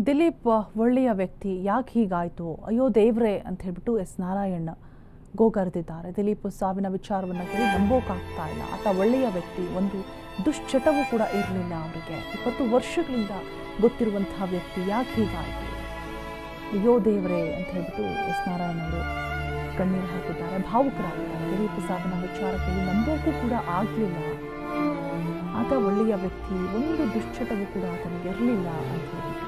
ದಿಲೀಪ್ ಒಳ್ಳೆಯ ವ್ಯಕ್ತಿ, ಯಾಕೆ ಹೀಗಾಯಿತು, ಅಯ್ಯೋ ದೇವ್ರೆ ಅಂತ ಹೇಳ್ಬಿಟ್ಟು ನಾರಾಯಣ್ ಗೋಗರೆದಿದ್ದಾರೆ. ದಿಲೀಪ್ ಸಾವಿನ ವಿಚಾರವನ್ನು ಕೇಳಿ ನಂಬೋಕ್ಕಾಗ್ತಾ ಇಲ್ಲ. ಆತ ಒಳ್ಳೆಯ ವ್ಯಕ್ತಿ, ಒಂದು ದುಶ್ಚಟವೂ ಕೂಡ ಇರಲಿಲ್ಲ ಅವರಿಗೆ. 20 ವರ್ಷಗಳಿಂದ ಗೊತ್ತಿರುವಂತಹ ವ್ಯಕ್ತಿ, ಯಾಕೆ ಹೀಗಾಯಿತು, ಅಯ್ಯೋ ದೇವ್ರೆ ಅಂತ ಹೇಳ್ಬಿಟ್ಟು ನಾರಾಯಣ್ ಅವರು ಕಣ್ಣೀರು ಹಾಕಿದ್ದಾರೆ, ಭಾವುಕರಾಗಿದ್ದಾರೆ. ದಿಲೀಪ್ ಸಾವಿನ ವಿಚಾರ ಕೇಳಿ ನಂಬೋಕ್ಕೂ ಕೂಡ ಆಗಲಿಲ್ಲ. ಆತ ಒಳ್ಳೆಯ ವ್ಯಕ್ತಿ, ಒಂದು ದುಶ್ಚಟವೂ ಕೂಡ ಆತನಿಗೆ ಇರಲಿಲ್ಲ ಅಂತ ಹೇಳ್ಬಿಟ್ಟು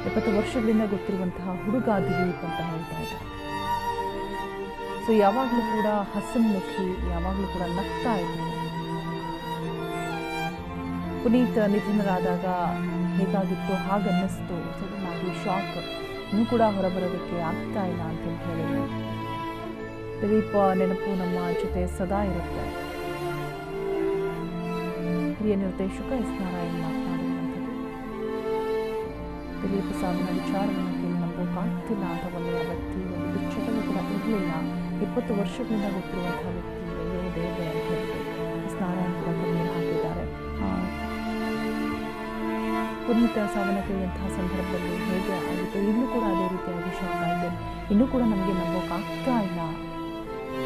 20 ವರ್ಷಗಳಿಂದ ಗೊತ್ತಿರುವಂತಹ ಹುಡುಗ ದಿಲೀಪ್ ಅಂತ ಹೇಳ್ತಾ ಇದ್ದಾರೆ. ಸೊ ಯಾವಾಗಲೂ ಕೂಡ ಹಸನ್ಮುಖಿ, ಯಾವಾಗಲೂ ಕೂಡ ನಗ್ತಾ ಇದ್ದಾರೆ. ಪುನೀತ್ ನಿಧನರಾದಾಗ ಹೇಗಾಗಿತ್ತು ಹಾಗನ್ನಿಸ್ತು, ಸಡನ್ ಆಗಿ ಶಾಕ್, ಇನ್ನೂ ಕೂಡ ಹೊರಬರೋದಕ್ಕೆ ಆಗ್ತಾ ಇಲ್ಲ ಅಂತ ಹೇಳಿದ್ರು. ದಿಲೀಪ್ ನೆನಪು ನಮ್ಮ ಜೊತೆ ಸದಾ ಇರುತ್ತೆ. ಹಿರಿಯ ನಿರ್ದೇಶಕ ನಾರಾಯಣ್ ಮಾತನಾಡಿರುವಂಥದ್ದು. ದಿಲೀಪ್ ಸಾವಿನ ವಿಚಾರವನ್ನು ಕೇಳಿ ನಂಬೋಕ್ಕಾಗ್ತಿಲ್ಲ. ಆತ ಒಳ್ಳೆಯ ವ್ಯಕ್ತಿ, ಒಂದು ದುಶ್ಚಟವೂ ಕೂಡ ಇರಲಿಲ್ಲ. 20 ವರ್ಷಗಳಿಂದ ಗೊತ್ತಿರುವಂತಹ ವ್ಯಕ್ತಿ, ಅಯ್ಯೋ ದೇವ್ರೆ ಅಂತ ಹೇಳ್ಬಿಟ್ಟು ನಾರಾಯಣ್ ಕೂಡ ಕಣ್ಣೀರು ಹಾಕಿದ್ದಾರೆ. ಪುನೀತ್ ಸಾವನ್ನ ಕೇಳಿದಂತಹ ಸಂದರ್ಭದಲ್ಲಿ ಹೇಗೆ ಆಗಿತ್ತು, ಇನ್ನೂ ಕೂಡ ಅದೇ ರೀತಿಯಾಗಿ ಶಾಕ್ ಆಯಿತು. ಇನ್ನೂ ಕೂಡ ನಮಗೆ ನಂಬೋಕ್ಕಾಗ್ತಾ ಇಲ್ಲ.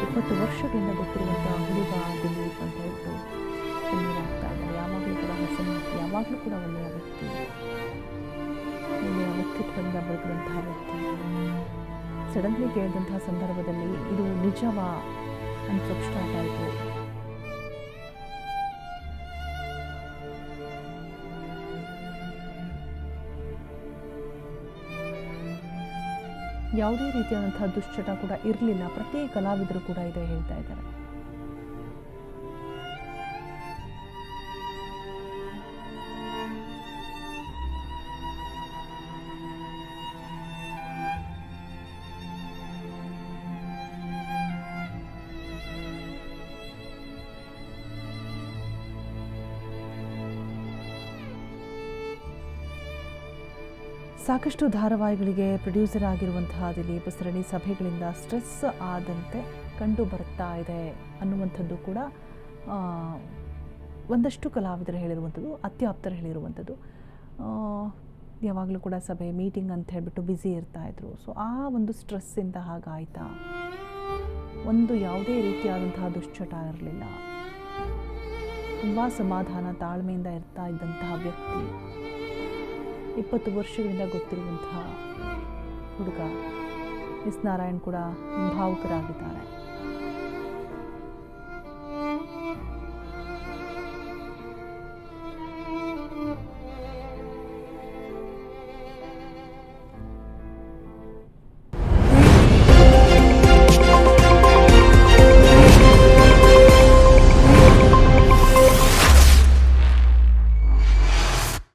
20 ವರ್ಷಗಳಿಂದ ಗೊತ್ತಿರುವಂತಹ ಹುಡುಗ ದಿಲೀಪ್ ಅಂತ ಹೇಳ್ಬಿಟ್ಟು ಕಣ್ಣೀರಾಗ್ತಾ ಇದ್ದಾರೆ. ಯಾವಾಗಲೂ ಕೂಡ ಹಸನ್ಮುಖಿ, ಯಾವಾಗಲೂ ಕೂಡ ಒಳ್ಳೆಯ ವ್ಯಕ್ತಿ, ಒಳ್ಳೆಯ ವ್ಯಕ್ತಿತ್ವದಿಂದ ಬದುಕಿದಂತಹ ವ್ಯಕ್ತಿ. ಸಡನ್ಲಿ ಕೇಳಿದಂತಹ ಸಂದರ್ಭದಲ್ಲಿ ಇದು ನಿಜವಾ ಅನ್ಸೋಕ್ಕೆ ಸ್ಟಾರ್ಟ್ ಆಯಿತು. ಯಾವುದೇ ರೀತಿಯಾದಂತಹ ದುಶ್ಚಟ ಕೂಡ ಇರಲಿಲ್ಲ, ಪ್ರತಿ ಕಲಾವಿದರು ಕೂಡ ಇದೆ ಹೇಳ್ತಾ ಇದ್ದಾರೆ. ಸಾಕಷ್ಟು ಧಾರಾವಾಹಿಗಳಿಗೆ ಪ್ರೊಡ್ಯೂಸರ್ ಆಗಿರುವಂತಹ ದಿಲೀಪ್ ಸರಣಿ ಸಭೆಗಳಿಂದ ಸ್ಟ್ರೆಸ್ ಆದಂತೆ ಕಂಡು ಬರ್ತಾ ಇದೆ ಅನ್ನುವಂಥದ್ದು ಕೂಡ ಒಂದಷ್ಟು ಕಲಾವಿದರು ಹೇಳಿರುವಂಥದ್ದು, ಅತ್ಯಾಪ್ತರು ಹೇಳಿರುವಂಥದ್ದು. ಯಾವಾಗಲೂ ಕೂಡ ಸಭೆ ಮೀಟಿಂಗ್ ಅಂತ ಹೇಳ್ಬಿಟ್ಟು ಬ್ಯುಸಿ ಇರ್ತಾಯಿದ್ರು. ಸೊ ಆ ಒಂದು ಸ್ಟ್ರೆಸ್ಸಿಂದ ಹಾಗಾಯ್ತಾ, ಒಂದು ಯಾವುದೇ ರೀತಿಯಾದಂತಹ ದುಶ್ಚಟ ಇರಲಿಲ್ಲ, ತುಂಬ ಸಮಾಧಾನ ತಾಳ್ಮೆಯಿಂದ ಇರ್ತಾ ಇದ್ದಂತಹ ವ್ಯಕ್ತಿ, 20 ವರ್ಷಗಳಿಂದ ಗೊತ್ತಿರುವಂತಹ ಹುಡುಗ ನಾರಾಯಣ್ ಕೂಡ ಭಾವುಕರಾಗಿದ್ದಾರೆ.